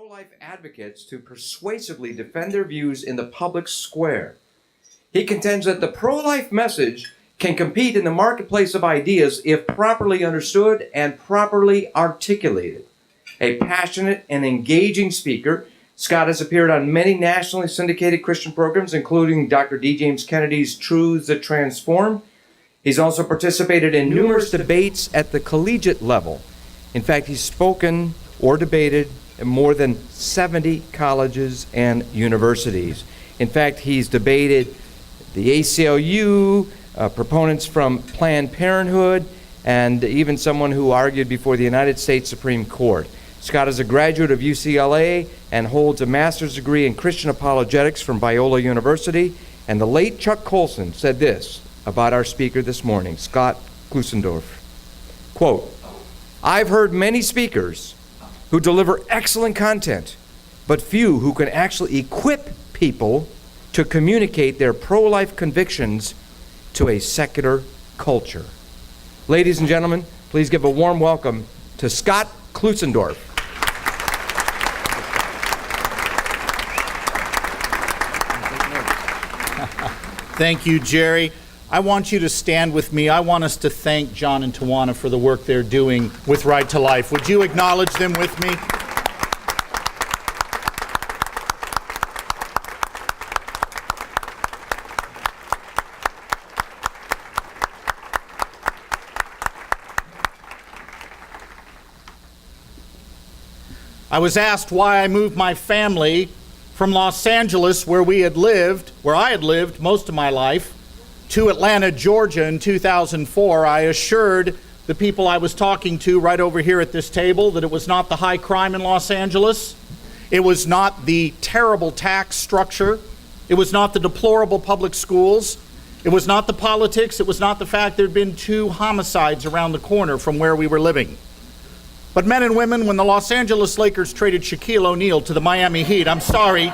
pro-life advocates to persuasively defend their views in the public square. He contends that the pro-life message can compete in the marketplace of ideas if properly understood and properly articulated. A passionate and engaging speaker, Scott has appeared on many nationally syndicated Christian programs, including Dr. D. James Kennedy's Truths That Transform. He's also participated in numerous debates at the collegiate level. In fact, he's spoken or debated at more than 70 colleges and universities. In fact, he's debated the ACLU, proponents from Planned Parenthood, and even someone who argued before the United States Supreme Court. Scott is a graduate of UCLA and holds a master's degree in Christian apologetics from Biola University. And the late Chuck Colson said this about our speaker this morning, Scott Klusendorf. Quote, "I've heard many speakers who deliver excellent content, but few who can actually equip people to communicate their pro-life convictions to a secular culture." Ladies and gentlemen, please give a warm welcome to Scott Klusendorf. Thank you, Jerry. I want you to stand with me. I want us to thank John and Tawana for the work they're doing with Right to Life. Would you acknowledge them with me? I was asked why I moved my family from Los Angeles, where I had lived most of my life, to Atlanta, Georgia in 2004. I assured the people I was talking to right over here at this table that it was not the high crime in Los Angeles. It was not the terrible tax structure. It was not the deplorable public schools. It was not the politics. It was not the fact there had been 2 homicides around the corner from where we were living. But men and women, when the Los Angeles Lakers traded Shaquille O'Neal to the Miami Heat, I'm sorry,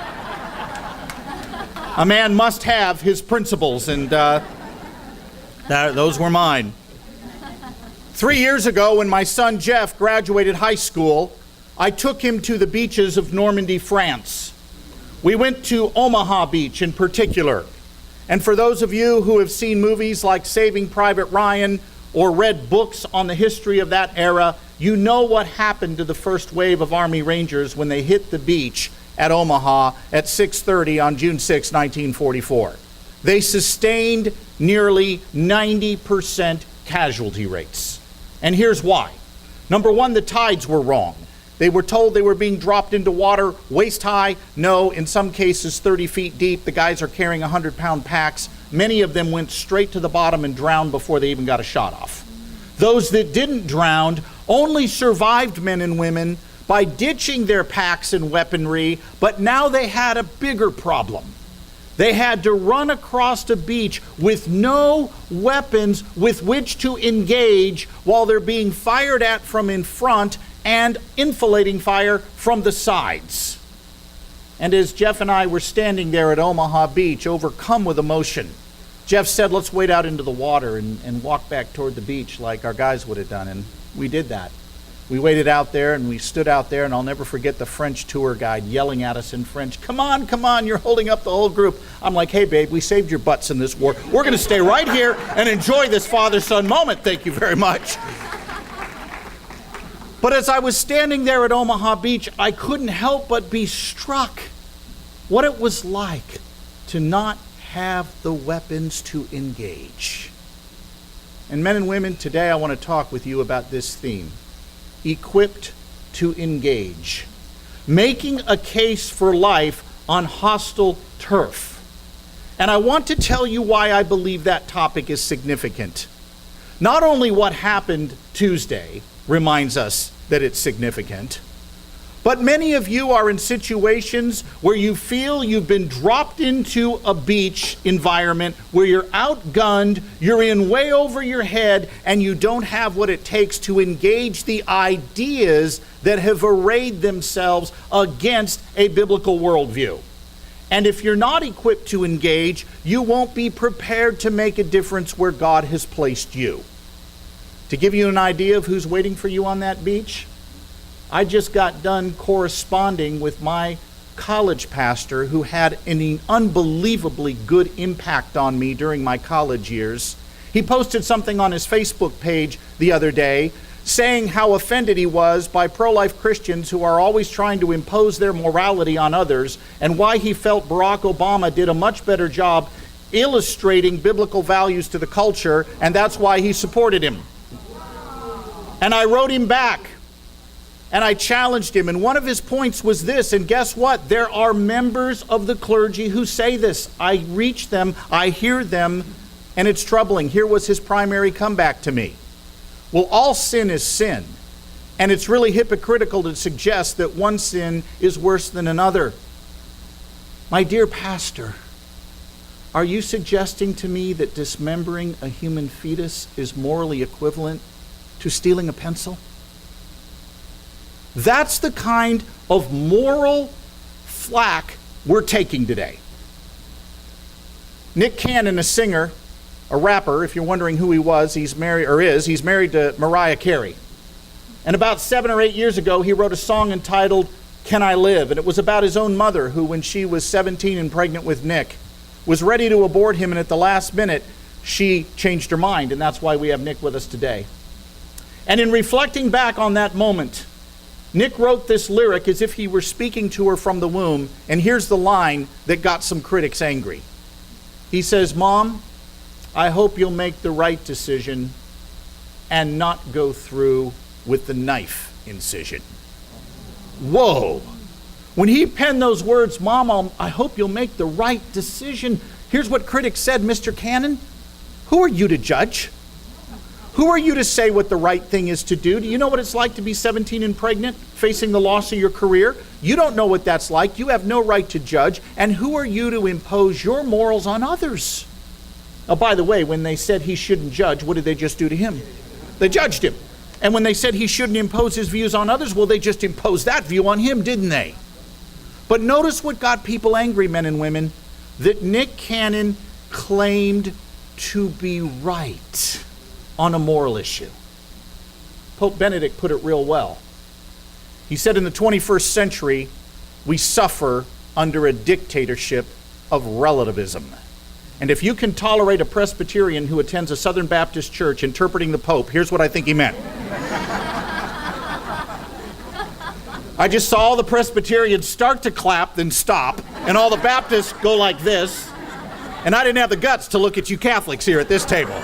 a man must have his principles, and those were mine. 3 years ago, when my son Jeff graduated high school, I took him to the beaches of Normandy, France. We went to Omaha Beach in particular. And for those of you who have seen movies like Saving Private Ryan or read books on the history of that era, you know what happened to the first wave of Army Rangers when they hit the beach at Omaha at 6:30 on June 6, 1944. They sustained nearly 90% casualty rates. And here's why. Number one, the tides were wrong. They were told they were being dropped into water waist high. No, in some cases 30 feet deep. The guys are carrying 100-pound packs. Many of them went straight to the bottom and drowned before they even got a shot off. Those that didn't drown only survived, men and women, by ditching their packs and weaponry, but now they had a bigger problem. They had to run across a beach with no weapons with which to engage while they're being fired at from in front and enfilading fire from the sides. And as Jeff and I were standing there at Omaha Beach, overcome with emotion, Jeff said, "Let's wade out into the water and walk back toward the beach like our guys would have done." And we did that. We waded out there and we stood out there, and I'll never forget the French tour guide yelling at us in French, come on, you're holding up the whole group." I'm like, "Hey babe, we saved your butts in this war. We're gonna stay right here and enjoy this father-son moment. Thank you very much." But as I was standing there at Omaha Beach, I couldn't help but be struck what it was like to not have the weapons to engage. And men and women, today I want to talk with you about this theme, equipped to engage, making a case for life on hostile turf. And I want to tell you why I believe that topic is significant. Not only what happened Tuesday reminds us that it's significant, but many of you are in situations where you feel you've been dropped into a beach environment where you're outgunned, you're in way over your head, and you don't have what it takes to engage the ideas that have arrayed themselves against a biblical worldview. And if you're not equipped to engage, you won't be prepared to make a difference where God has placed you. To give you an idea of who's waiting for you on that beach, I just got done corresponding with my college pastor who had an unbelievably good impact on me during my college years. He posted something on his Facebook page the other day saying how offended he was by pro-life Christians who are always trying to impose their morality on others, and why he felt Barack Obama did a much better job illustrating biblical values to the culture, and that's why he supported him. And I wrote him back, and I challenged him, and one of his points was this, and guess what? There are members of the clergy who say this. I reach them, I hear them, and it's troubling. Here was his primary comeback to me. Well, all sin is sin, and it's really hypocritical to suggest that one sin is worse than another. My dear pastor, are you suggesting to me that dismembering a human fetus is morally equivalent to stealing a pencil? That's the kind of moral flack we're taking today. Nick Cannon, a singer, a rapper, if you're wondering who he was, he's married to Mariah Carey. And about 7 or 8 years ago, he wrote a song entitled Can I Live? And it was about his own mother who, when she was 17 and pregnant with Nick, was ready to abort him, and at the last minute, she changed her mind, and that's why we have Nick with us today. And in reflecting back on that moment, Nick wrote this lyric as if he were speaking to her from the womb, and here's the line that got some critics angry. He says, "Mom, I hope you'll make the right decision and not go through with the knife incision." Whoa! When he penned those words, "Mom, I hope you'll make the right decision," here's what critics said, "Mr. Cannon, who are you to judge? Who are you to say what the right thing is to do? Do you know what it's like to be 17 and pregnant, facing the loss of your career? You don't know what that's like. You have no right to judge. And who are you to impose your morals on others?" Oh, by the way, when they said he shouldn't judge, what did they just do to him? They judged him. And when they said he shouldn't impose his views on others, well, they just imposed that view on him, didn't they? But notice what got people angry, men and women, that Nick Cannon claimed to be right on a moral issue. Pope Benedict put it real well. He said in the 21st century, we suffer under a dictatorship of relativism. And if you can tolerate a Presbyterian who attends a Southern Baptist church interpreting the Pope, here's what I think he meant. I just saw all the Presbyterians start to clap, then stop, and all the Baptists go like this, and I didn't have the guts to look at you Catholics here at this table.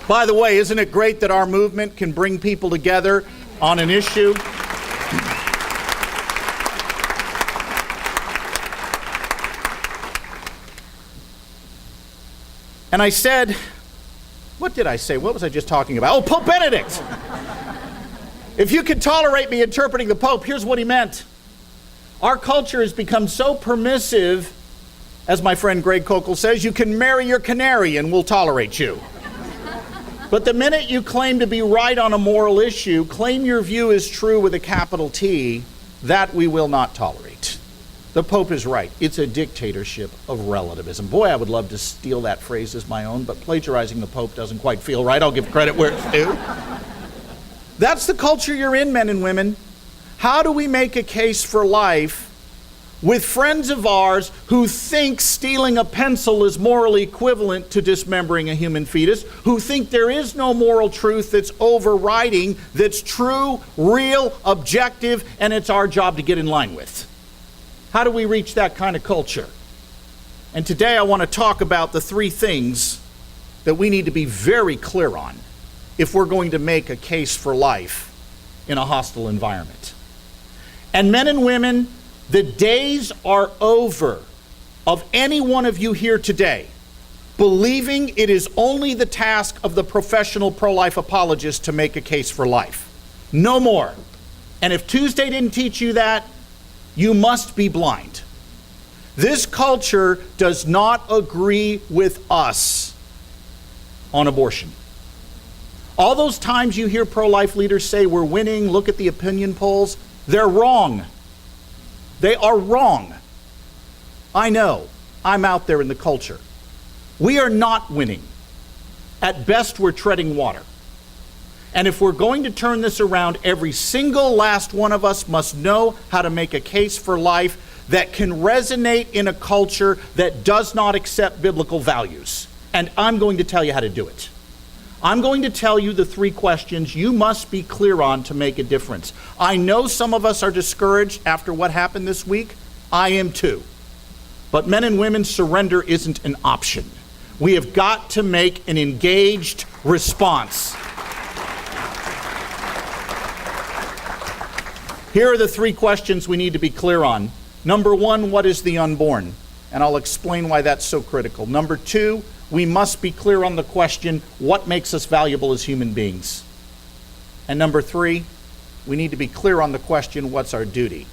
By the way, isn't it great that our movement can bring people together on an issue? And I said, what did I say? What was I just talking about? Oh, Pope Benedict! If you could tolerate me interpreting the Pope, here's what he meant. Our culture has become so permissive, as my friend Greg Kokel says, you can marry your canary and we'll tolerate you. But the minute you claim to be right on a moral issue, claim your view is true with a capital T, that we will not tolerate. The Pope is right. It's a dictatorship of relativism. Boy, I would love to steal that phrase as my own, but plagiarizing the Pope doesn't quite feel right. I'll give credit where it's due. That's the culture you're in, men and women. How do we make a case for life with friends of ours who think stealing a pencil is morally equivalent to dismembering a human fetus, who think there is no moral truth that's overriding, that's true, real, objective, and it's our job to get in line with? How do we reach that kind of culture? And today I want to talk about the 3 things that we need to be very clear on if we're going to make a case for life in a hostile environment. And men and women, the days are over of any one of you here today believing it is only the task of the professional pro-life apologist to make a case for life. No more. And if Tuesday didn't teach you that, you must be blind. This culture does not agree with us on abortion. All those times you hear pro-life leaders say we're winning, look at the opinion polls, they're wrong. They are wrong. I know. I'm out there in the culture. We are not winning. At best, we're treading water. And if we're going to turn this around, every single last one of us must know how to make a case for life that can resonate in a culture that does not accept biblical values. And I'm going to tell you how to do it. I'm going to tell you the 3 questions you must be clear on to make a difference. I know some of us are discouraged after what happened this week. I am too. But men and women, surrender isn't an option. We have got to make an engaged response. Here are the 3 questions we need to be clear on. Number 1, what is the unborn? And I'll explain why that's so critical. Number 2, we must be clear on the question, what makes us valuable as human beings? And number 3, we need to be clear on the question, what's our duty?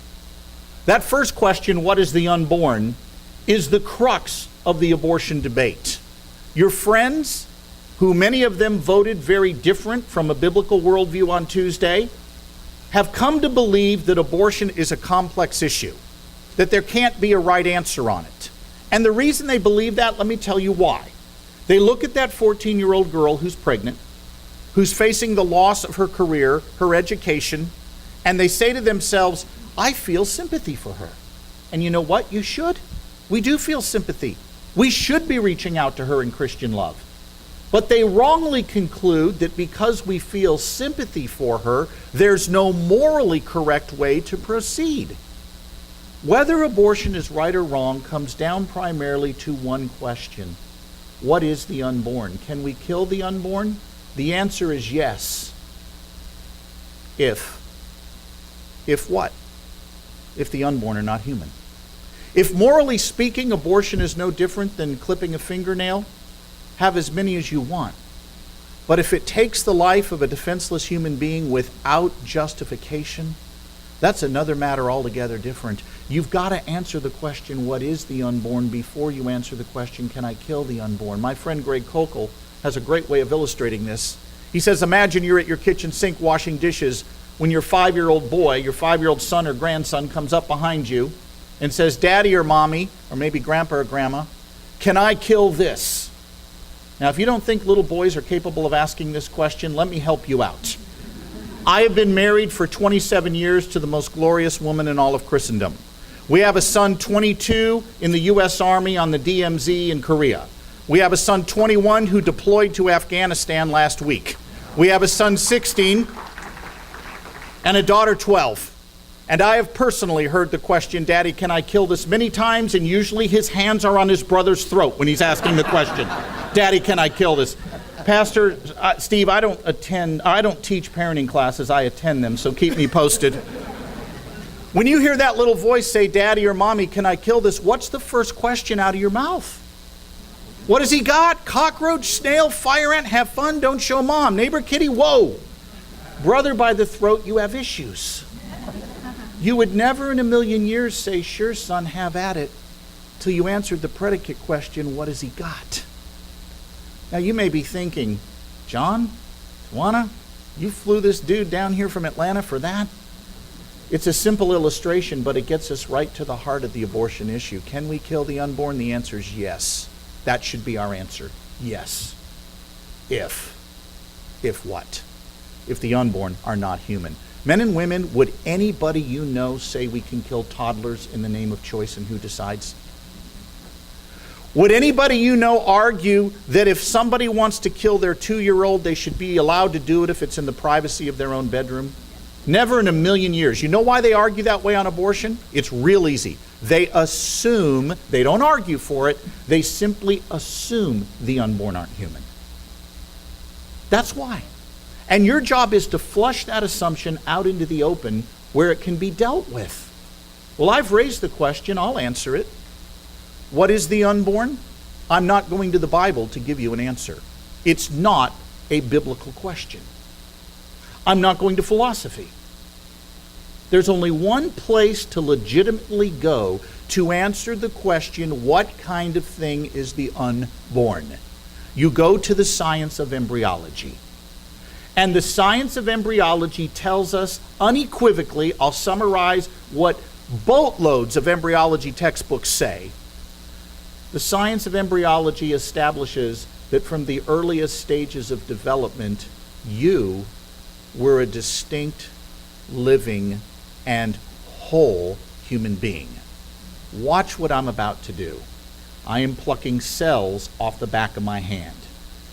That first question, what is the unborn, is the crux of the abortion debate. Your friends, who many of them voted very different from a biblical worldview on Tuesday, have come to believe that abortion is a complex issue, that there can't be a right answer on it. And the reason they believe that, let me tell you why. They look at that 14-year-old girl who's pregnant, who's facing the loss of her career, her education, and they say to themselves, I feel sympathy for her. And you know what? You should. We do feel sympathy. We should be reaching out to her in Christian love. But they wrongly conclude that because we feel sympathy for her, there's no morally correct way to proceed. Whether abortion is right or wrong comes down primarily to one question. What is the unborn? Can we kill the unborn? The answer is yes. If what? If the unborn are not human. If morally speaking, abortion is no different than clipping a fingernail, have as many as you want. But if it takes the life of a defenseless human being without justification, that's another matter altogether different. You've got to answer the question, what is the unborn, before you answer the question, can I kill the unborn? My friend Greg Kokel has a great way of illustrating this. He says, imagine you're at your kitchen sink washing dishes when your 5-year-old boy, your 5-year-old son or grandson comes up behind you and says, Daddy or Mommy, or maybe Grandpa or Grandma, can I kill this? Now, if you don't think little boys are capable of asking this question, let me help you out. I have been married for 27 years to the most glorious woman in all of Christendom. We have a son 22 in the U.S. Army on the DMZ in Korea. We have a son 21 who deployed to Afghanistan last week. We have a son 16 and a daughter 12. And I have personally heard the question, Daddy, can I kill this, many times, and usually his hands are on his brother's throat when he's asking the question. Daddy, can I kill this? Pastor Steve, I don't teach parenting classes, I attend them, so keep me posted. When you hear that little voice say, Daddy or Mommy, can I kill this? What's the first question out of your mouth? What has he got? Cockroach, snail, fire ant, have fun, don't show Mom. Neighbor kitty, whoa. Brother by the throat, you have issues. You would never in a million years say, sure, son, have at it, till you answered the predicate question, what has he got? Now, you may be thinking, John, Juana, you flew this dude down here from Atlanta for that? It's a simple illustration, but it gets us right to the heart of the abortion issue. Can we kill the unborn? The answer is yes. That should be our answer. Yes. If what? If the unborn are not human. Men and women, would anybody you know say we can kill toddlers in the name of choice and who decides? Would anybody you know argue that if somebody wants to kill their 2-year-old, they should be allowed to do it if it's in the privacy of their own bedroom? Never in a million years. You know why they argue that way on abortion? It's real easy. They assume, they don't argue for it, they simply assume the unborn aren't human. That's why. And your job is to flush that assumption out into the open where it can be dealt with. Well, I've raised the question, I'll answer it. What is the unborn? I'm not going to the Bible to give you an answer. It's not a biblical question. I'm not going to philosophy. There's only one place to legitimately go to answer the question, what kind of thing is the unborn? You go to the science of embryology. And the science of embryology tells us unequivocally, I'll summarize what boatloads of embryology textbooks say. The science of embryology establishes that from the earliest stages of development, you we're a distinct, living, and whole human being. Watch what I'm about to do. I am plucking cells off the back of my hand.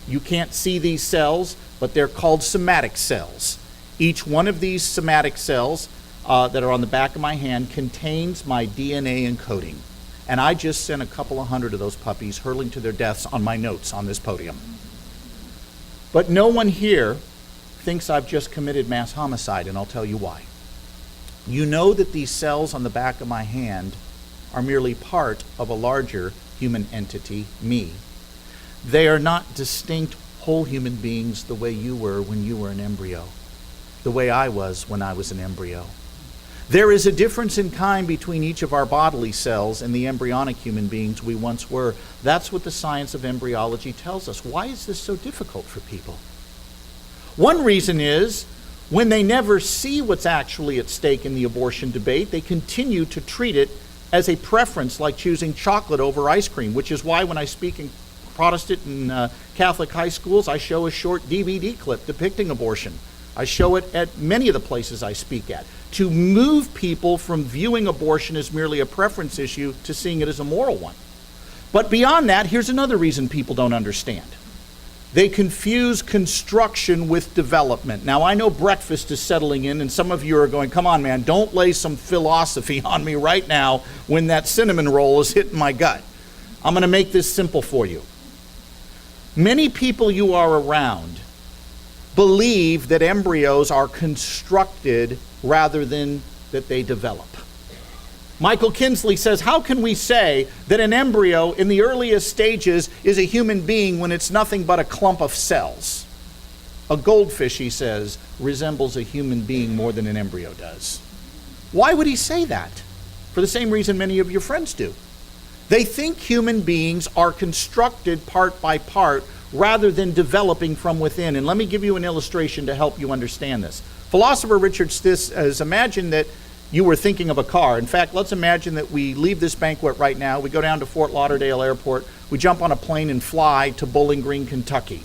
You can't see these cells, but they're called somatic cells. Each one of these somatic cells that are on the back of my hand contains my DNA encoding. And I just sent a couple of hundred of those puppies hurling to their deaths on my notes on this podium. But no one here thinks I've just committed mass homicide, and I'll tell you why. You know that these cells on the back of my hand are merely part of a larger human entity, me. They are not distinct whole human beings the way you were when you were an embryo, the way I was when I was an embryo. There is a difference in kind between each of our bodily cells and the embryonic human beings we once were. That's what the science of embryology tells us. Why is this so difficult for people? One reason is when they never see what's actually at stake in the abortion debate, they continue to treat it as a preference, like choosing chocolate over ice cream, which is why when I speak in Protestant and Catholic high schools, I show a short DVD clip depicting abortion. I show it at many of the places I speak at, to move people from viewing abortion as merely a preference issue to seeing it as a moral one. But beyond that, here's another reason people don't understand. They confuse construction with development. Now, I know breakfast is settling in, and some of you are going, come on, man, don't lay some philosophy on me right now when that cinnamon roll is hitting my gut. I'm going to make this simple for you. Many people you are around believe that embryos are constructed rather than that they develop. Michael Kinsley says, how can we say that an embryo in the earliest stages is a human being when it's nothing but a clump of cells? A goldfish, he says, resembles a human being more than an embryo does. Why would he say that? For the same reason many of your friends do. They think human beings are constructed part by part rather than developing from within. And let me give you an illustration to help you understand this. Philosopher Richard Stiss has imagined that you were thinking of a car. In fact, let's imagine that we leave this banquet right now. We go down to Fort Lauderdale Airport. We jump on a plane and fly to Bowling Green, Kentucky.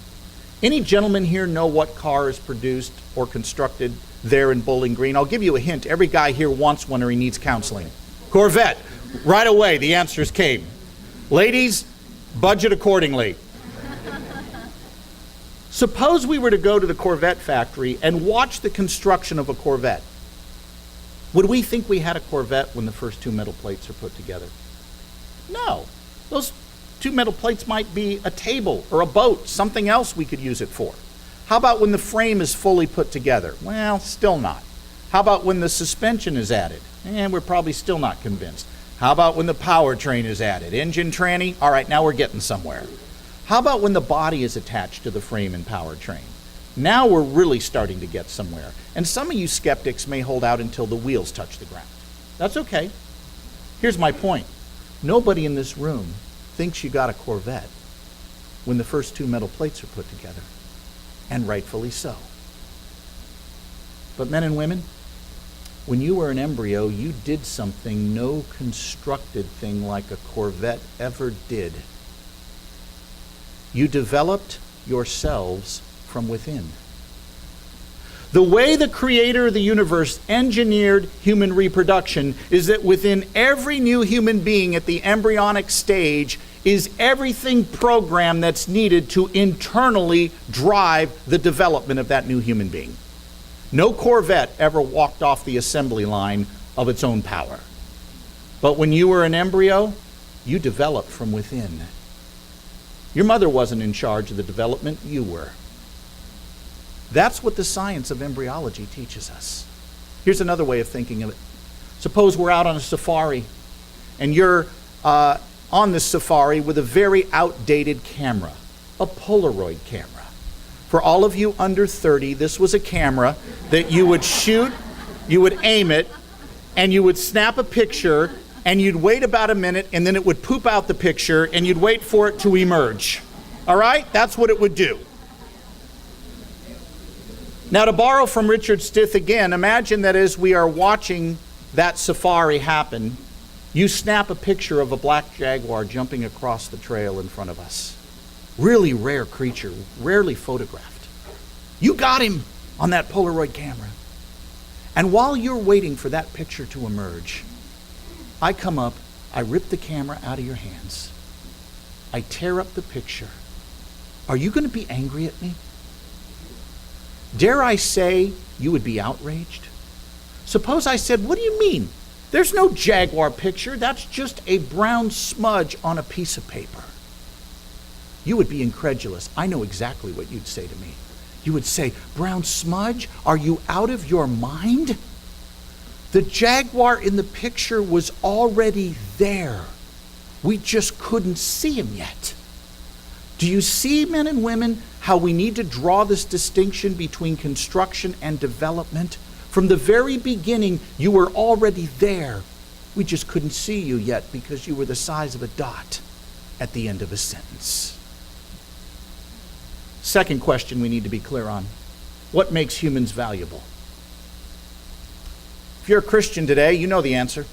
Any gentleman here know what car is produced or constructed there in Bowling Green? I'll give you a hint. Every guy here wants one or he needs counseling. Corvette. Right away, the answers came. Ladies, budget accordingly. Suppose we were to go to the Corvette factory and watch the construction of a Corvette. Would we think we had a Corvette when the first two metal plates are put together? No. Those two metal plates might be a table or a boat, something else we could use it for. How about when the frame is fully put together? Well, still not. How about when the suspension is added? We're probably still not convinced. How about when the powertrain is added? Engine tranny? All right, now we're getting somewhere. How about when the body is attached to the frame and powertrain? Now we're really starting to get somewhere. And some of you skeptics may hold out until the wheels touch the ground. That's okay. Here's my point. Nobody in this room thinks you got a Corvette when the first two metal plates are put together. And rightfully so. But men and women, when you were an embryo, you did something no constructed thing like a Corvette ever did. You developed yourselves from within. The way the creator of the universe engineered human reproduction is that within every new human being at the embryonic stage is everything programmed that's needed to internally drive the development of that new human being. No Corvette ever walked off the assembly line of its own power. But when you were an embryo, you developed from within. Your mother wasn't in charge of the development, you were. That's what the science of embryology teaches us. Here's another way of thinking of it. Suppose we're out on a safari, and you're on this safari with a very outdated camera, a Polaroid camera. For all of you under 30, this was a camera that you would shoot, you would aim it, and you would snap a picture, and you'd wait about a minute, and then it would poop out the picture, and you'd wait for it to emerge. All right? That's what it would do. Now, to borrow from Richard Stith again, imagine that as we are watching that safari happen, you snap a picture of a black jaguar jumping across the trail in front of us. Really rare creature, rarely photographed. You got him on that Polaroid camera. And while you're waiting for that picture to emerge, I come up, I rip the camera out of your hands. I tear up the picture. Are you going to be angry at me? Dare I say you would be outraged? Suppose I said, what do you mean? There's no jaguar picture. That's just a brown smudge on a piece of paper. You would be incredulous. I know exactly what you'd say to me. You would say, brown smudge? Are you out of your mind? The jaguar in the picture was already there. We just couldn't see him yet. Do you see, men and women, how we need to draw this distinction between construction and development? From the very beginning, you were already there. We just couldn't see you yet because you were the size of a dot at the end of a sentence. Second question we need to be clear on. What makes humans valuable? If you're a Christian today, you know the answer.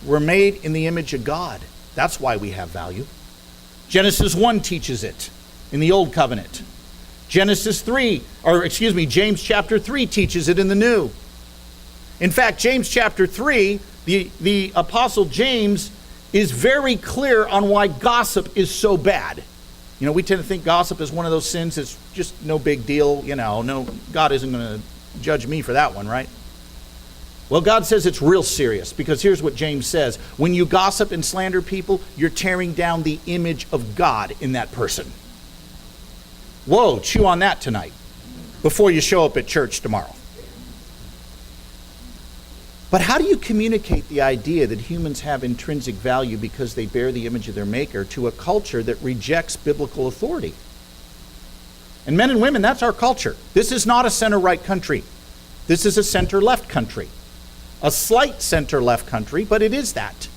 We're made in the image of God. That's why we have value. Genesis 1 teaches it in the Old Covenant. James chapter 3 teaches it in the New. In fact, James chapter 3, the Apostle James is very clear on why gossip is so bad. You know, we tend to think gossip is one of those sins that's just no big deal. No, God isn't going to judge me for that one, right? Well, God says it's real serious, because here's what James says. When you gossip and slander people, you're tearing down the image of God in that person. Whoa, chew on that tonight before you show up at church tomorrow. But how do you communicate the idea that humans have intrinsic value because they bear the image of their maker to a culture that rejects biblical authority? And men and women, that's our culture. This is not a center-right country. This is a center-left country. A slight center-left country, but it is that.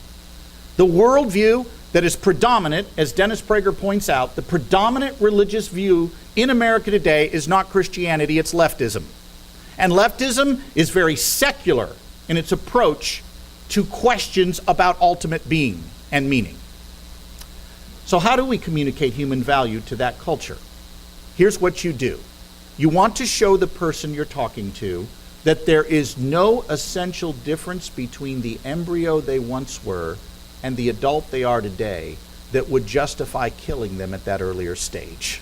The worldview that is predominant, as Dennis Prager points out, the predominant religious view in America today is not Christianity, it's leftism. And leftism is very secular in its approach to questions about ultimate being and meaning. So how do we communicate human value to that culture? Here's what you do. You want to show the person you're talking to that there is no essential difference between the embryo they once were and the adult they are today that would justify killing them at that earlier stage.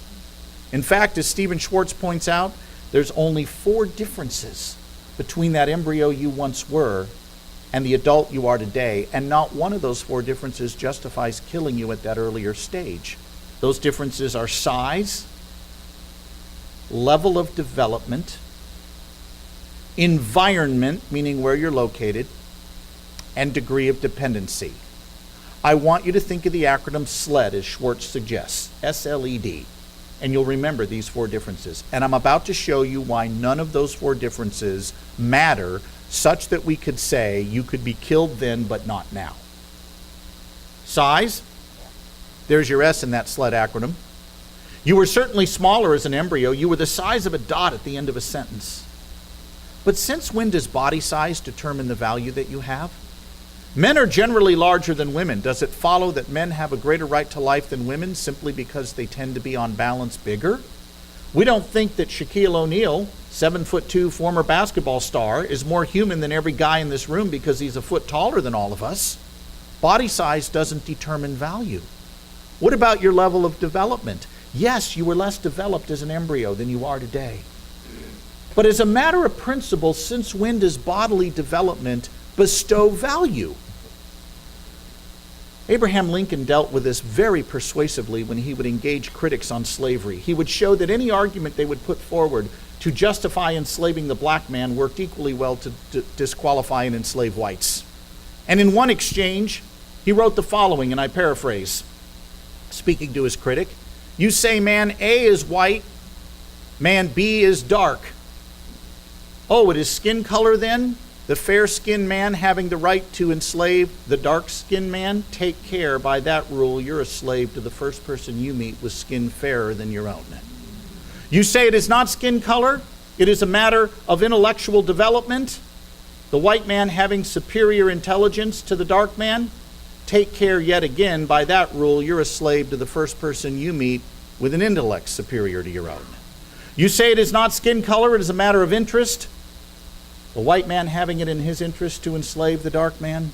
In fact, as Stephen Schwartz points out, there's only 4 differences between that embryo you once were and the adult you are today, and not one of those 4 differences justifies killing you at that earlier stage. Those differences are size, level of development, environment, meaning where you're located, and degree of dependency. I want you to think of the acronym SLED, as Schwartz suggests, S-L-E-D, and you'll remember these 4 differences. And I'm about to show you why none of those 4 differences matter, such that we could say you could be killed then but not now. Size, there's your S in that SLED acronym. You were certainly smaller as an embryo. You were the size of a dot at the end of a sentence. But since when does body size determine the value that you have? Men are generally larger than women. Does it follow that men have a greater right to life than women simply because they tend to be on balance bigger? We don't think that Shaquille O'Neal, 7'2" former basketball star, is more human than every guy in this room because he's a foot taller than all of us. Body size doesn't determine value. What about your level of development? Yes, you were less developed as an embryo than you are today. But as a matter of principle, since when does bodily development bestow value? Abraham Lincoln dealt with this very persuasively when he would engage critics on slavery. He would show that any argument they would put forward to justify enslaving the black man worked equally well to disqualify and enslave whites. And in one exchange, he wrote the following, and I paraphrase, speaking to his critic, "You say man A is white, man B is dark. Oh, it is skin color then? The fair-skinned man having the right to enslave the dark-skinned man? Take care, by that rule, you're a slave to the first person you meet with skin fairer than your own. You say it is not skin color, it is a matter of intellectual development, the white man having superior intelligence to the dark man? Take care yet again, by that rule, you're a slave to the first person you meet with an intellect superior to your own. You say it is not skin color, it is a matter of interest. The white man having it in his interest to enslave the dark man.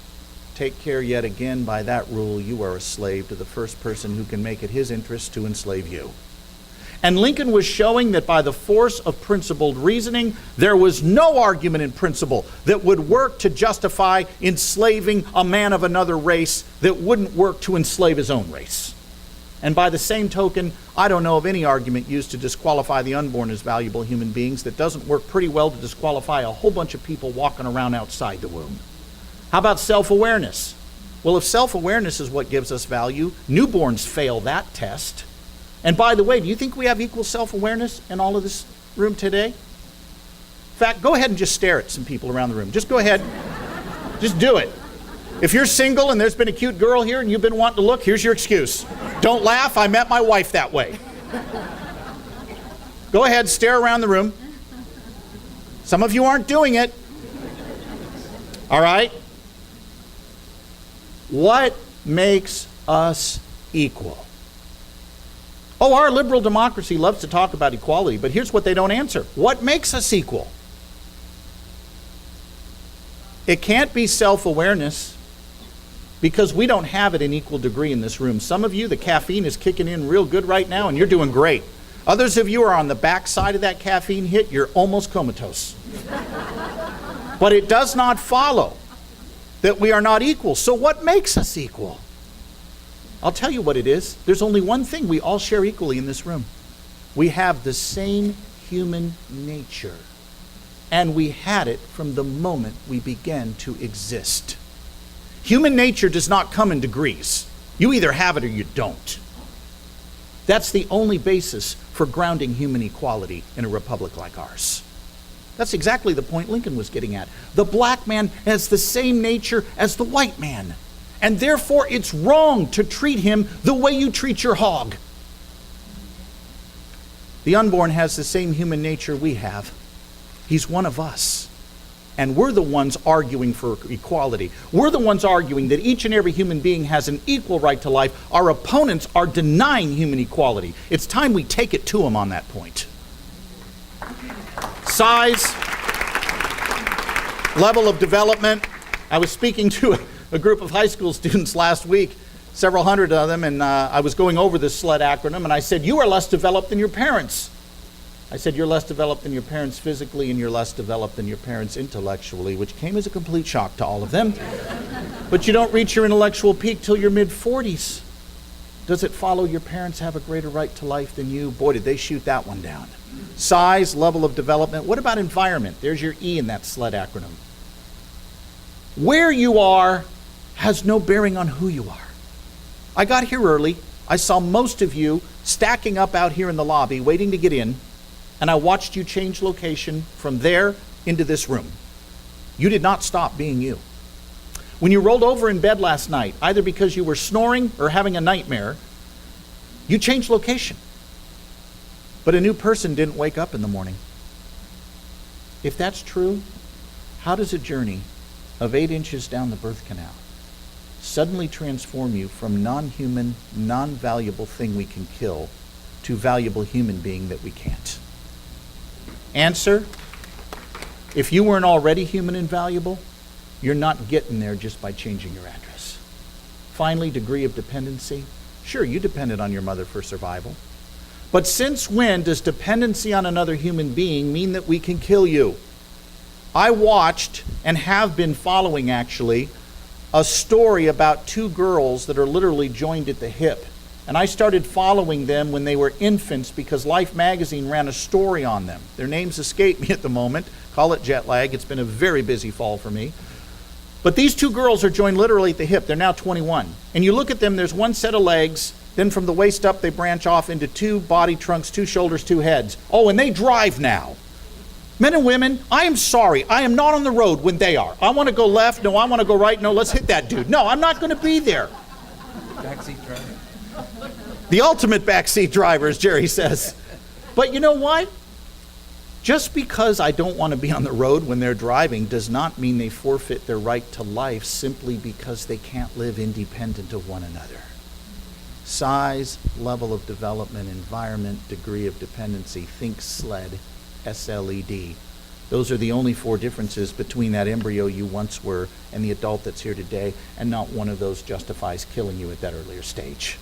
Take care yet again, by that rule you are a slave to the first person who can make it his interest to enslave you. And Lincoln was showing that by the force of principled reasoning, there was no argument in principle that would work to justify enslaving a man of another race that wouldn't work to enslave his own race. And by the same token, I don't know of any argument used to disqualify the unborn as valuable human beings that doesn't work pretty well to disqualify a whole bunch of people walking around outside the womb. How about self-awareness? Well, if self-awareness is what gives us value, newborns fail that test. And by the way, do you think we have equal self-awareness in all of this room today? In fact, go ahead and just stare at some people around the room. Just go ahead. Just do it. If you're single and there's been a cute girl here and you've been wanting to look, here's your excuse. Don't laugh, I met my wife that way. Go ahead, stare around the room. Some of you aren't doing it. All right? What makes us equal? Oh, our liberal democracy loves to talk about equality, but here's what they don't answer. What makes us equal? It can't be self-awareness because we don't have it in equal degree in this room. Some of you, the caffeine is kicking in real good right now and you're doing great. Others of you are on the back side of that caffeine hit. You're almost comatose. But it does not follow that we are not equal. So what makes us equal? I'll tell you what it is. There's only one thing we all share equally in this room. We have the same human nature. And we had it from the moment we began to exist. Human nature does not come in degrees. You either have it or you don't. That's the only basis for grounding human equality in a republic like ours. That's exactly the point Lincoln was getting at. The black man has the same nature as the white man. And therefore it's wrong to treat him the way you treat your hog. The unborn has the same human nature we have. He's one of us. And we're the ones arguing for equality. We're the ones arguing that each and every human being has an equal right to life. Our opponents are denying human equality. It's time we take it to them on that point. Size, level of development. I was speaking to a group of high school students last week, several hundred of them, and I was going over this SLED acronym, and I said, you are less developed than your parents. I said, you're less developed than your parents physically, and you're less developed than your parents intellectually, which came as a complete shock to all of them. But you don't reach your intellectual peak till your mid-40s. Does it follow your parents have a greater right to life than you? Boy, did they shoot that one down. Size, level of development. What about environment? There's your E in that SLED acronym. Where you are has no bearing on who you are. I got here early. I saw most of you stacking up out here in the lobby, waiting to get in, and I watched you change location from there into this room. You did not stop being you. When you rolled over in bed last night, either because you were snoring or having a nightmare, you changed location. But a new person didn't wake up in the morning. If that's true, how does a journey of 8 inches down the birth canal suddenly transform you from non-human, non-valuable thing we can kill to valuable human being that we can't? Answer, if you weren't already human and valuable, you're not getting there just by changing your address. Finally, degree of dependency. Sure, you depended on your mother for survival. But since when does dependency on another human being mean that we can kill you? I watched and have been following, actually, a story about 2 girls that are literally joined at the hip. And I started following them when they were infants because Life magazine ran a story on them. Their names escape me at the moment. Call it jet lag. It's been a very busy fall for me. But these 2 girls are joined literally at the hip. They're now 21. And you look at them, there's one set of legs. Then from the waist up, they branch off into 2 body trunks, 2 shoulders, 2 heads. Oh, and they drive now. Men and women, I am sorry. I am not on the road when they are. I want to go left. No, I want to go right. No, let's hit that dude. No, I'm not going to be there. Backseat driver. The ultimate backseat driver, as Jerry says. But you know what? Just because I don't want to be on the road when they're driving does not mean they forfeit their right to life simply because they can't live independent of one another. Size, level of development, environment, degree of dependency. Think SLED, S-L-E-D. Those are the only 4 differences between that embryo you once were and the adult that's here today, and not one of those justifies killing you at that earlier stage.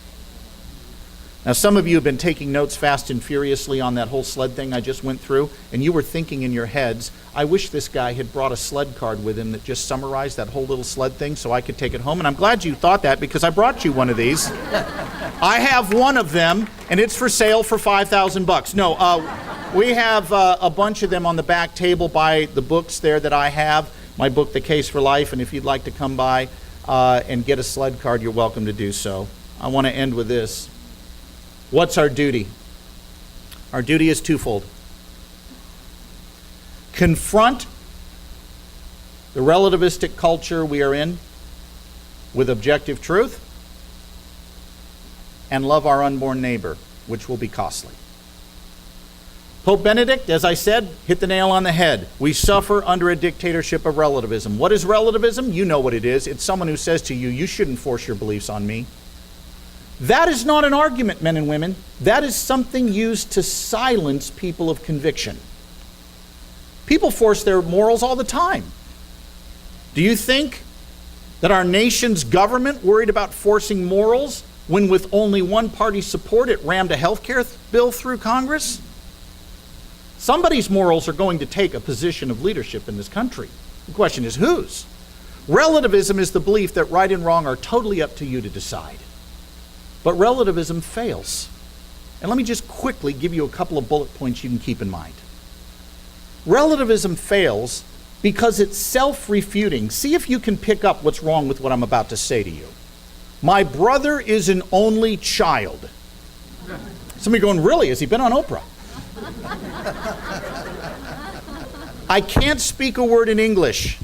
Now, some of you have been taking notes fast and furiously on that whole SLED thing I just went through, and you were thinking in your heads, I wish this guy had brought a SLED card with him that just summarized that whole little SLED thing so I could take it home. And I'm glad you thought that, because I brought you one of these. I have one of them, and it's for sale for $5,000. No, we have a bunch of them on the back table by the books there that I have. My book, The Case for Life, and if you'd like to come by and get a SLED card, you're welcome to do so. I want to end with this. What's our duty? Our duty is twofold. Confront the relativistic culture we are in with objective truth, and love our unborn neighbor, which will be costly. Pope Benedict, as I said, hit the nail on the head. We suffer under a dictatorship of relativism. What is relativism? You know what it is. It's someone who says to you, you shouldn't force your beliefs on me. That is not an argument, men and women. That is something used to silence people of conviction. People force their morals all the time. Do you think that our nation's government worried about forcing morals when with only one party support it rammed a health care bill through Congress? Somebody's morals are going to take a position of leadership in this country. The question is whose? Relativism is the belief that right and wrong are totally up to you to decide. But relativism fails. And let me just quickly give you a couple of bullet points you can keep in mind. Relativism fails because it's self-refuting. See if you can pick up what's wrong with what I'm about to say to you. My brother is an only child. Somebody going, really? Has he been on Oprah? I can't speak a word in English.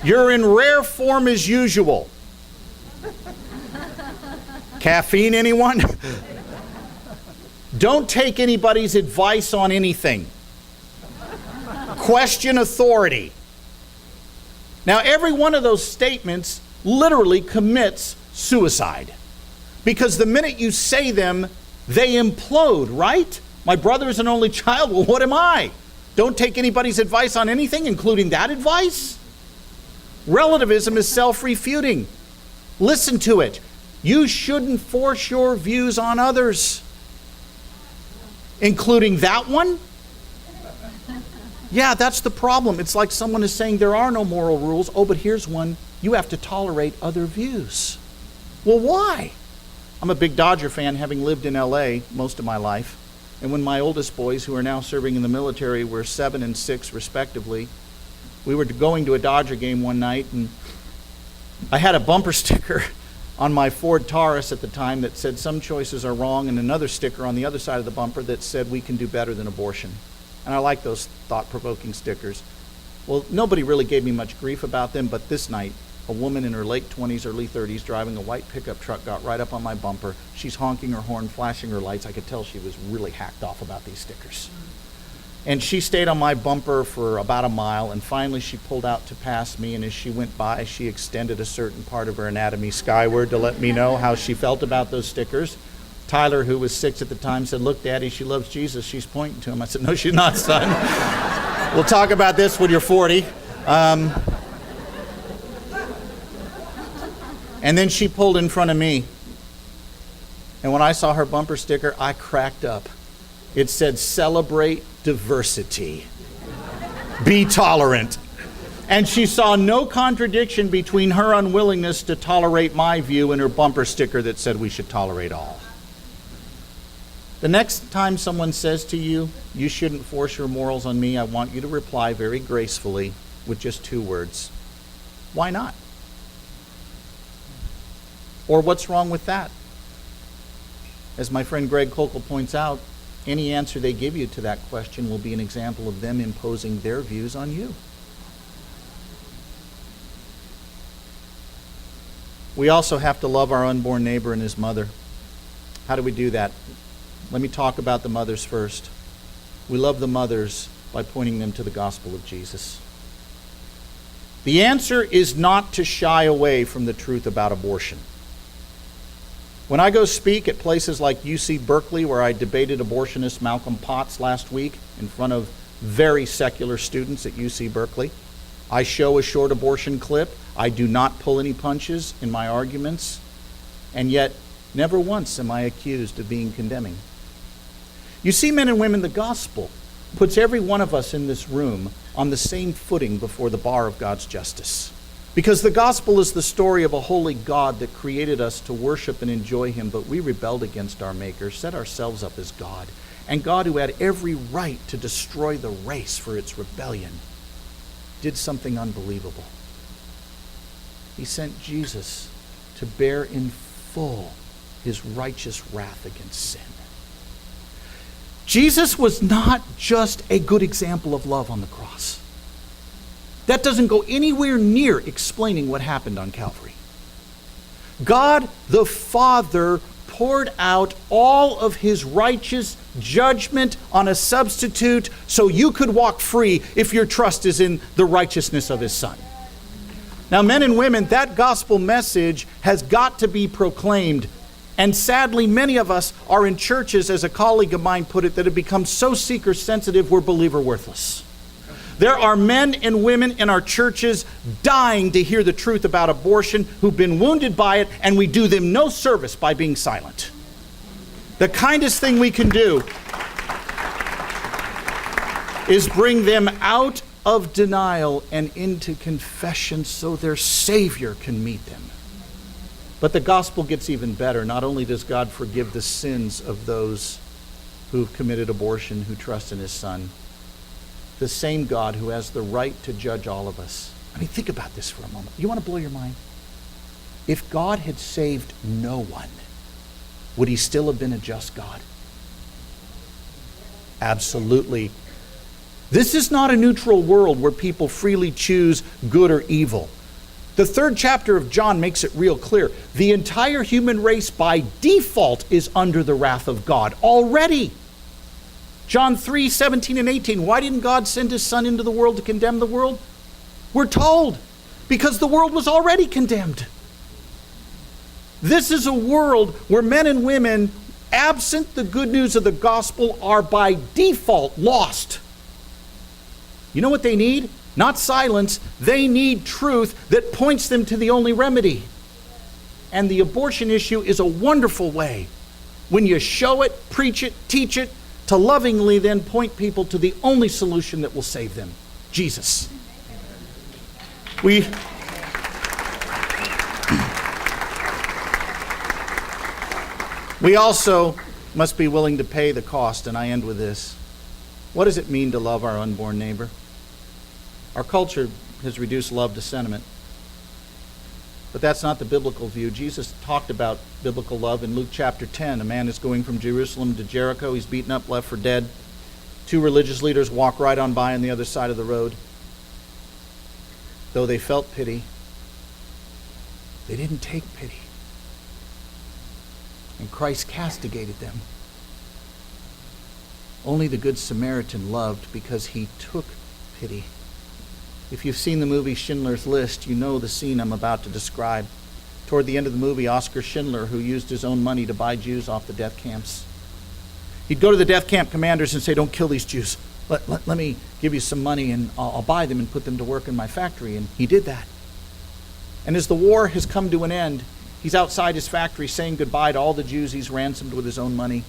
You're in rare form as usual. Caffeine, anyone? Don't take anybody's advice on anything. Question authority. Now, every one of those statements literally commits suicide. Because the minute you say them, they implode, right? My brother is an only child. Well, what am I? Don't take anybody's advice on anything, including that advice? Relativism is self-refuting. Listen to it. You shouldn't force your views on others. Including that one? Yeah, that's the problem. It's like someone is saying there are no moral rules. Oh, but here's one. You have to tolerate other views. Well, why? I'm a big Dodger fan, having lived in LA most of my life. And when my oldest boys, who are now serving in the military, were 7 and 6 respectively, we were going to a Dodger game one night, and I had a bumper sticker on my Ford Taurus at the time that said some choices are wrong, and another sticker on the other side of the bumper that said we can do better than abortion. And I like those thought-provoking stickers. Well, nobody really gave me much grief about them, but this night, a woman in her late 20s, early 30s, driving a white pickup truck got right up on my bumper. She's honking her horn, flashing her lights. I could tell she was really hacked off about these stickers. And she stayed on my bumper for about a mile, and finally she pulled out to pass me, and as she went by, she extended a certain part of her anatomy skyward to let me know how she felt about those stickers. Tyler, who was 6 at the time, said, "Look, Daddy, she loves Jesus. She's pointing to him." I said, "No, she's not, son." We'll talk about this when you're 40. And then she pulled in front of me. And when I saw her bumper sticker, I cracked up. It said, "Celebrate diversity. Be tolerant." And she saw no contradiction between her unwillingness to tolerate my view and her bumper sticker that said we should tolerate all. The next time someone says to you, "You shouldn't force your morals on me," I want you to reply very gracefully with just 2 words. Why not? Or what's wrong with that? As my friend Greg Kokel points out, any answer they give you to that question will be an example of them imposing their views on you. We also have to love our unborn neighbor and his mother. How do we do that? Let me talk about the mothers first. We love the mothers by pointing them to the gospel of Jesus. The answer is not to shy away from the truth about abortion. When I go speak at places like UC Berkeley, where I debated abortionist Malcolm Potts last week in front of very secular students at UC Berkeley, I show a short abortion clip. I do not pull any punches in my arguments, and yet never once am I accused of being condemning. You see, men and women, the gospel puts every one of us in this room on the same footing before the bar of God's justice. Because the gospel is the story of a holy God that created us to worship and enjoy him, but we rebelled against our Maker, set ourselves up as God. And God, who had every right to destroy the race for its rebellion, did something unbelievable. He sent Jesus to bear in full his righteous wrath against sin. Jesus was not just a good example of love on the cross. That doesn't go anywhere near explaining what happened on Calvary. God the Father poured out all of his righteous judgment on a substitute so you could walk free if your trust is in the righteousness of his Son. Now, men and women, that gospel message has got to be proclaimed. And sadly, many of us are in churches, as a colleague of mine put it, that have become so seeker-sensitive we're believer worthless. There are men and women in our churches dying to hear the truth about abortion who've been wounded by it, and we do them no service by being silent. The kindest thing we can do is bring them out of denial and into confession so their Savior can meet them. But the gospel gets even better. Not only does God forgive the sins of those who've committed abortion, who trust in his Son, the same God who has the right to judge all of us. I mean, think about this for a moment. You want to blow your mind? If God had saved no one, would he still have been a just God? Absolutely. This is not a neutral world where people freely choose good or evil. The 3rd chapter of John makes it real clear. The entire human race by default is under the wrath of God already. John 3:17 and 18. Why didn't God send his Son into the world to condemn the world? We're told, because the world was already condemned. This is a world where men and women, absent the good news of the gospel, are by default lost. You know what they need? Not silence. They need truth that points them to the only remedy. And the abortion issue is a wonderful way, when you show it, preach it, teach it, to lovingly then point people to the only solution that will save them, Jesus. We also must be willing to pay the cost, and I end with this. What does it mean to love our unborn neighbor? Our culture has reduced love to sentiment. But that's not the biblical view. Jesus talked about biblical love in Luke chapter 10. A man is going from Jerusalem to Jericho. He's beaten up, left for dead. 2 religious leaders walk right on by on the other side of the road. Though they felt pity, they didn't take pity. And Christ castigated them. Only the Good Samaritan loved because he took pity. If you've seen the movie Schindler's List, you know the scene I'm about to describe. Toward the end of the movie, Oskar Schindler, who used his own money to buy Jews off the death camps, he'd go to the death camp commanders and say, "Don't kill these Jews. Let me give you some money and I'll buy them and put them to work in my factory." And he did that. And as the war has come to an end, he's outside his factory saying goodbye to all the Jews he's ransomed with his own money.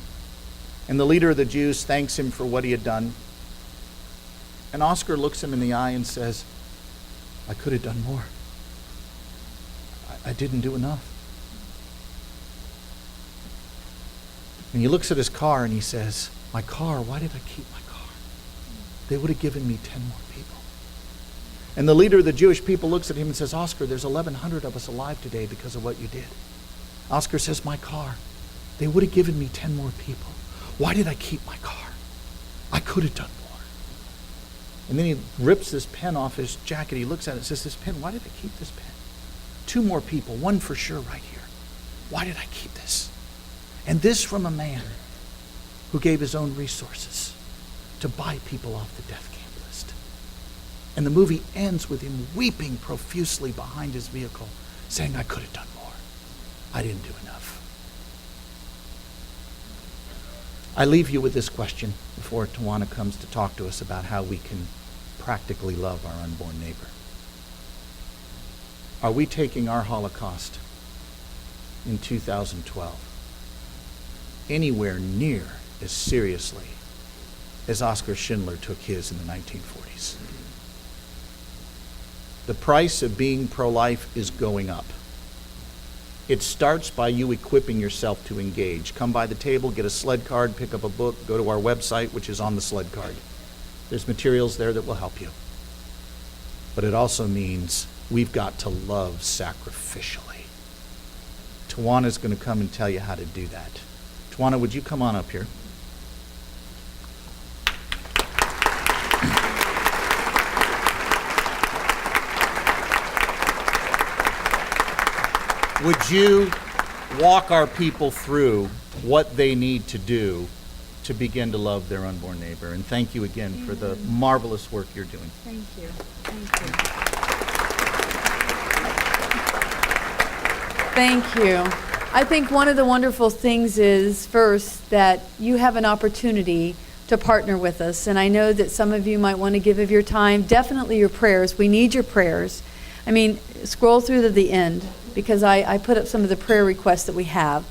And the leader of the Jews thanks him for what he had done. And Oskar looks him in the eye and says, "I could have done more. I didn't do enough." And he looks at his car and he says, "My car, why did I keep my car? They would have given me 10 more people." And the leader of the Jewish people looks at him and says, "Oskar, there's 1,100 of us alive today because of what you did." Oskar says, "My car, they would have given me 10 more people. Why did I keep my car? I could have done more." And then he rips this pen off his jacket. He looks at it and says, "This pen, why did I keep this pen? 2 more people, 1 for sure right here. Why did I keep this?" And this from a man who gave his own resources to buy people off the death camp list. And the movie ends with him weeping profusely behind his vehicle, saying, "I could have done more. I didn't do enough." I leave you with this question before Tawana comes to talk to us about how we can practically love our unborn neighbor. Are we taking our Holocaust in 2012 anywhere near as seriously as Oskar Schindler took his in the 1940s? The price of being pro-life is going up. It starts by you equipping yourself to engage. Come by the table, get a sled card, pick up a book, go to our website, which is on the sled card. There's materials there that will help you. But it also means we've got to love sacrificially. Tawana's going to come and tell you how to do that. Tawana, would you come on up here? Would you walk our people through what they need to do to begin to love their unborn neighbor? And thank you again for the marvelous work you're doing. Thank you. Thank you. Thank you. I think one of the wonderful things is, first, that you have an opportunity to partner with us. And I know that some of you might want to give of your time, definitely your prayers. We need your prayers. I mean, scroll through to the end, because I put up some of the prayer requests that we have.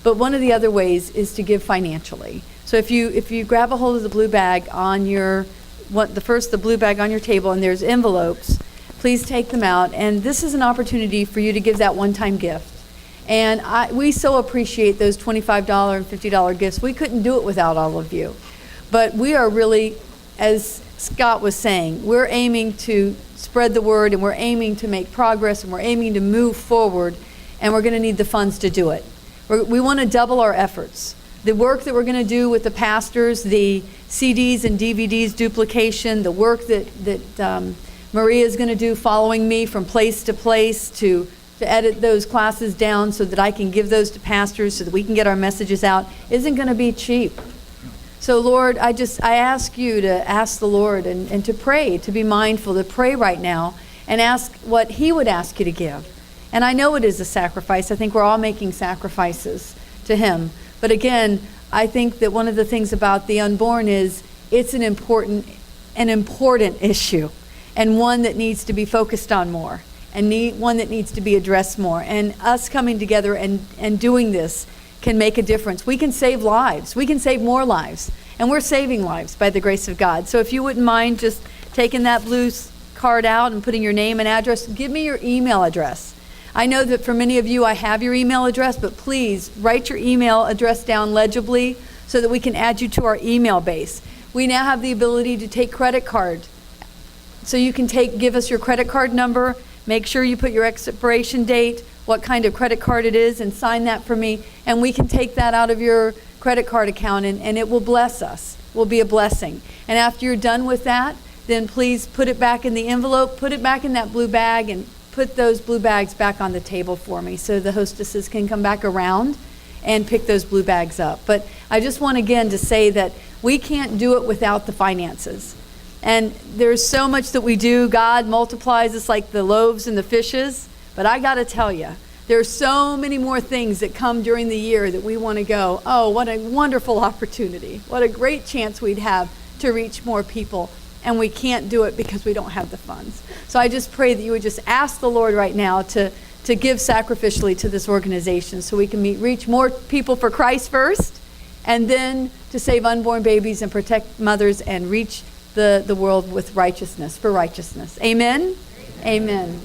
But one of the other ways is to give financially. So if you grab a hold of the blue bag on the blue bag on your table, and there's envelopes, please take them out. And this is an opportunity for you to give that one-time gift. And we so appreciate those $25 and $50 gifts. We couldn't do it without all of you. But we are really, as Scott was saying, we're aiming to spread the word, and we're aiming to make progress, and we're aiming to move forward, and we're going to need the funds to do it. We want to double our efforts. The work that we're going to do with the pastors, the CDs and DVDs duplication, the work that Maria is going to do following me from place to place to edit those classes down so that I can give those to pastors so that we can get our messages out, isn't going to be cheap. So Lord, I ask you to ask the Lord and to pray, to be mindful, to pray right now and ask what He would ask you to give. And I know it is a sacrifice. I think we're all making sacrifices to Him. But again, I think that one of the things about the unborn is it's an important issue, and one that needs to be focused on more, and one that needs to be addressed more. And us coming together and doing this can make a difference. We can save lives. We can save more lives. And we're saving lives by the grace of God. So if you wouldn't mind just taking that blue card out and putting your name and address, give me your email address. I know that for many of you, I have your email address, but please write your email address down legibly so that we can add you to our email base. We now have the ability to take credit card. So you can give us your credit card number, make sure you put your expiration date, what kind of credit card it is, and sign that for me, and we can take that out of your credit card account, and it will bless us, will be a blessing. And after you're done with that, then please put it back in the envelope, put it back in that blue bag, and put those blue bags back on the table for me so the hostesses can come back around and pick those blue bags up. But I just want again to say that we can't do it without the finances. And there's so much that we do. God multiplies us like the loaves and the fishes. But I got to tell you, there's so many more things that come during the year that we want to go, oh, what a wonderful opportunity. What a great chance we'd have to reach more people. And we can't do it because we don't have the funds. So I just pray that you would just ask the Lord right now to give sacrificially to this organization so we can reach more people for Christ first, and then to save unborn babies and protect mothers and reach the world with righteousness, for righteousness. Amen? Amen.